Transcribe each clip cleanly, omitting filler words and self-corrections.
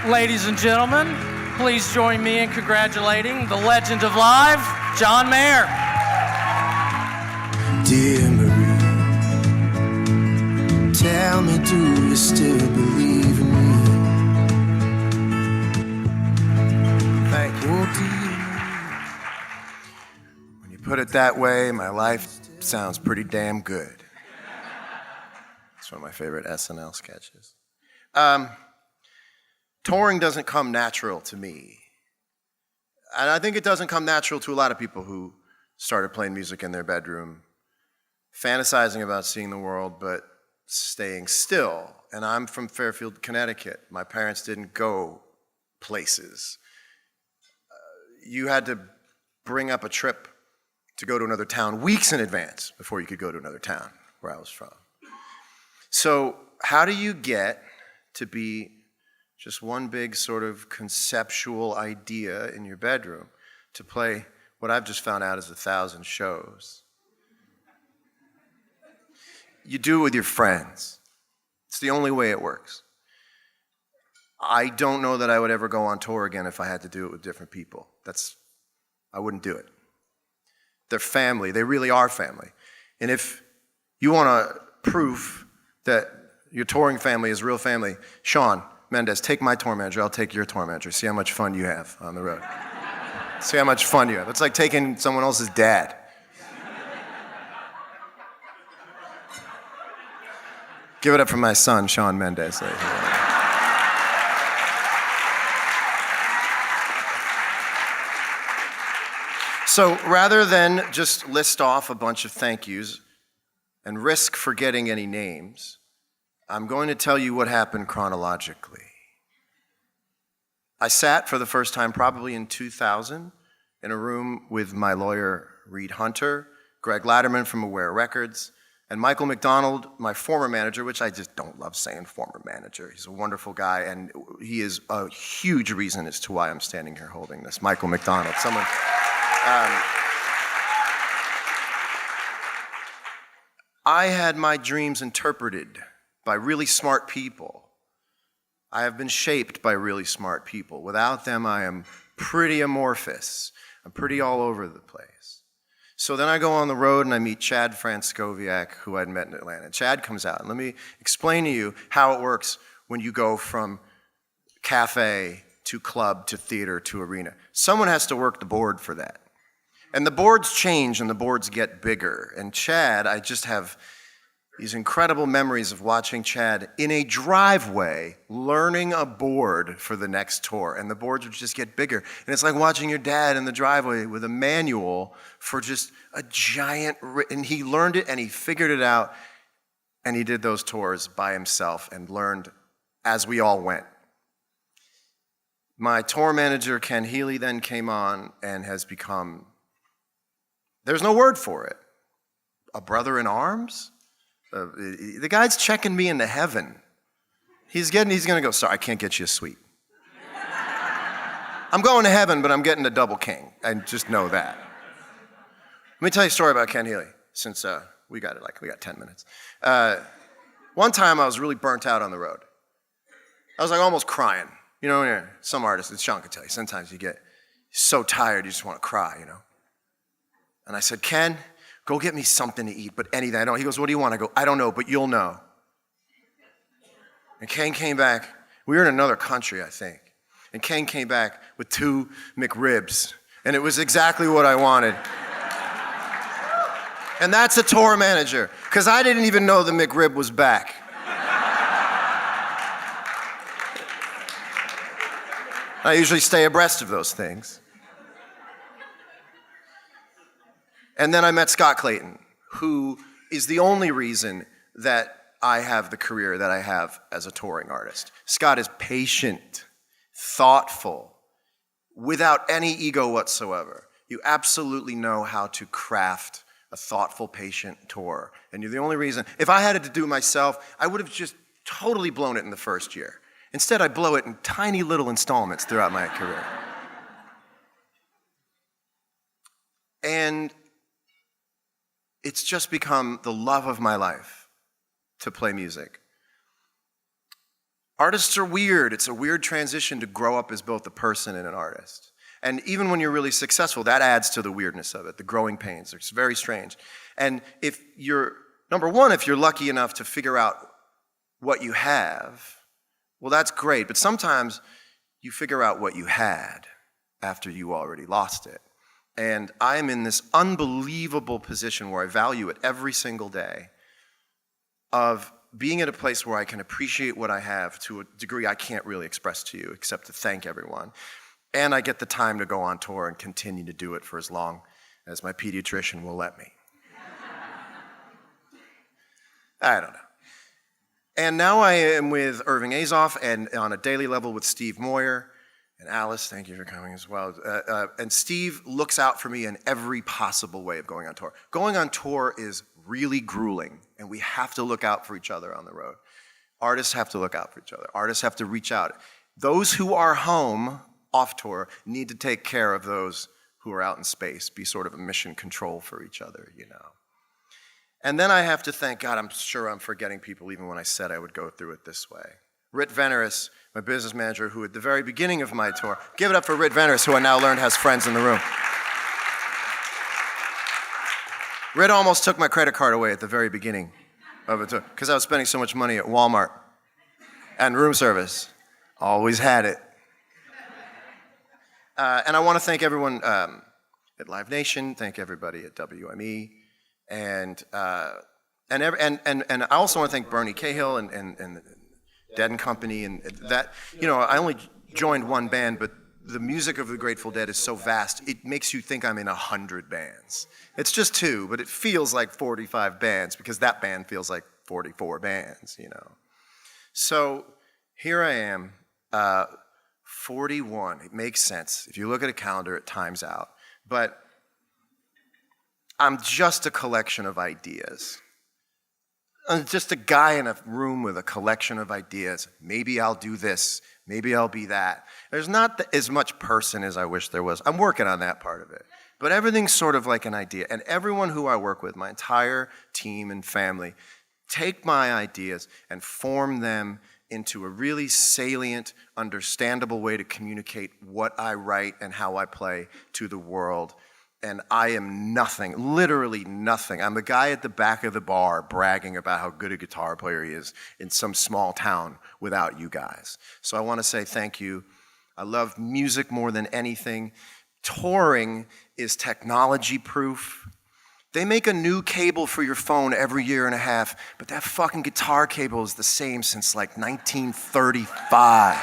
Ladies and gentlemen, please join me in congratulating the legend of live, John Mayer. Dear Marie, tell me, do you still believe in me? Thank you. Oh, dear. When you put it that way, my life sounds pretty damn good. It's one of my favorite SNL sketches. Touring doesn't come natural to me. And I think it doesn't come natural to a lot of people who started playing music in their bedroom, fantasizing about seeing the world, but staying still. And I'm from Fairfield, Connecticut. My parents didn't go places. You had to bring up a trip to go to another town weeks in advance before you could go to another town where I was from. So how do you get to be just one big sort of conceptual idea in your bedroom to play what I've just found out is 1,000 shows? You do it with your friends. It's the only way it works. I don't know that I would ever go on tour again if I had to do it with different people. I wouldn't do it. They're family. They really are family. And if you want proof that your touring family is real family, Shawn Mendes, take my tour manager, I'll take your tour manager. See how much fun you have on the road. See how much fun you have. It's like taking someone else's dad. Give it up for my son, Shawn Mendes. So rather than just list off a bunch of thank yous and risk forgetting any names, I'm going to tell you what happened chronologically. I sat for the first time probably in 2000 in a room with my lawyer, Reed Hunter, Greg Latterman from Aware Records, and Michael McDonald, my former manager, which I just don't love saying former manager. He's a wonderful guy, and he is a huge reason as to why I'm standing here holding this. Michael McDonald, someone... I had my dreams interpreted by really smart people. I have been shaped by really smart people. Without them, I am pretty amorphous. I'm pretty all over the place. So then I go on the road and I meet Chad Franskowiak, who I'd met in Atlanta. Chad comes out, and let me explain to you how it works when you go from cafe to club to theater to arena. Someone has to work the board for that. And the boards change and the boards get bigger. And Chad, I just have these incredible memories of watching Chad in a driveway learning a board for the next tour. And the boards would just get bigger. And it's like watching your dad in the driveway with a manual for just a giant, and he learned it and he figured it out. And he did those tours by himself and learned as we all went. My tour manager, Ken Healy, then came on and has become, there's no word for it, a brother in arms? The guy's checking me into heaven. He's gonna go, sorry, I can't get you a suite. I'm going to heaven, but I'm getting a double king. I just know that. Let me tell you a story about Ken Healy, since we got 10 minutes. One time I was really burnt out on the road. I was like almost crying. You know, some artists, and Shawn could tell you, sometimes you get so tired you just want to cry, you know. And I said, Ken, go get me something to eat, but anything. I don't. He goes, what do you want? I go, I don't know, but you'll know. And Ken came back. We were in another country, I think. And Ken came back with 2 McRibs. And it was exactly what I wanted. And that's a tour manager, because I didn't even know the McRib was back. I usually stay abreast of those things. And then I met Scott Clayton, who is the only reason that I have the career that I have as a touring artist. Scott is patient, thoughtful, without any ego whatsoever. You absolutely know how to craft a thoughtful, patient tour. And you're the only reason. If I had it to do it myself, I would have just totally blown it in the first year. Instead, I blow it in tiny little installments throughout my career. And it's just become the love of my life to play music. Artists are weird. It's a weird transition to grow up as both a person and an artist. And even when you're really successful, that adds to the weirdness of it, the growing pains. It's very strange. And if you're, number one, if you're lucky enough to figure out what you have, well, that's great. But sometimes you figure out what you had after you already lost it. And I am in this unbelievable position where I value it every single day of being at a place where I can appreciate what I have to a degree I can't really express to you except to thank everyone. And I get the time to go on tour and continue to do it for as long as my pediatrician will let me. I don't know. And now I am with Irving Azoff and on a daily level with Steve Moyer. And Alice, thank you for coming as well. And Steve looks out for me in every possible way of going on tour. Going on tour is really grueling, and we have to look out for each other on the road. Artists have to look out for each other. Artists have to reach out. Those who are home off tour need to take care of those who are out in space, be sort of a mission control for each other, you know. And then I have to thank God, I'm sure I'm forgetting people even when I said I would go through it this way. Rit Veneris, my business manager, who at the very beginning of my tour, give it up for Rit Veneris, who I now learned has friends in the room. Rit almost took my credit card away at the very beginning of it, because I was spending so much money at Walmart and room service. Always had it. And I want to thank everyone at Live Nation, thank everybody at WME, and I also want to thank Bernie Cahill and Dead and Company, and that, you know, I only joined one band, but the music of the Grateful Dead is so vast, it makes you think I'm in 100 bands. It's just 2, but it feels like 45 bands, because that band feels like 44 bands, you know. So here I am, 41, it makes sense. If you look at a calendar, it times out. But I'm just a collection of ideas. I'm just a guy in a room with a collection of ideas. Maybe I'll do this, maybe I'll be that. There's not as much person as I wish there was. I'm working on that part of it. But everything's sort of like an idea. And everyone who I work with, my entire team and family, take my ideas and form them into a really salient, understandable way to communicate what I write and how I play to the world. And I am nothing, literally nothing. I'm the guy at the back of the bar bragging about how good a guitar player he is in some small town without you guys. So I want to say thank you. I love music more than anything. Touring is technology proof. They make a new cable for your phone every year and a half, but that fucking guitar cable is the same since like 1935.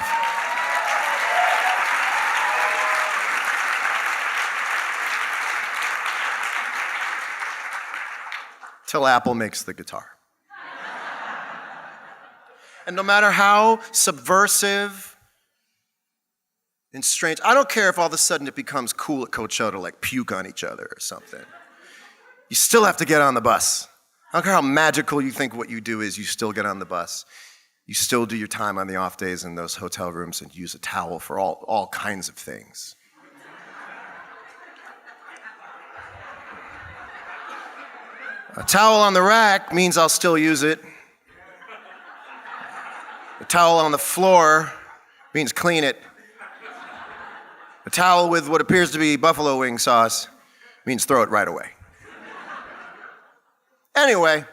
Till Apple makes the guitar. And no matter how subversive and strange, I don't care if all of a sudden it becomes cool at Coachella to like puke on each other or something. You still have to get on the bus. I don't care how magical you think what you do is, you still get on the bus. You still do your time on the off days in those hotel rooms and use a towel for all kinds of things. A towel on the rack means I'll still use it. A towel on the floor means clean it. A towel with what appears to be buffalo wing sauce means throw it right away. Anyway,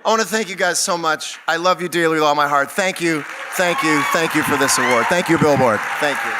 I want to thank you guys so much. I love you dearly with all my heart. Thank you, thank you, thank you for this award. Thank you, Billboard. Thank you.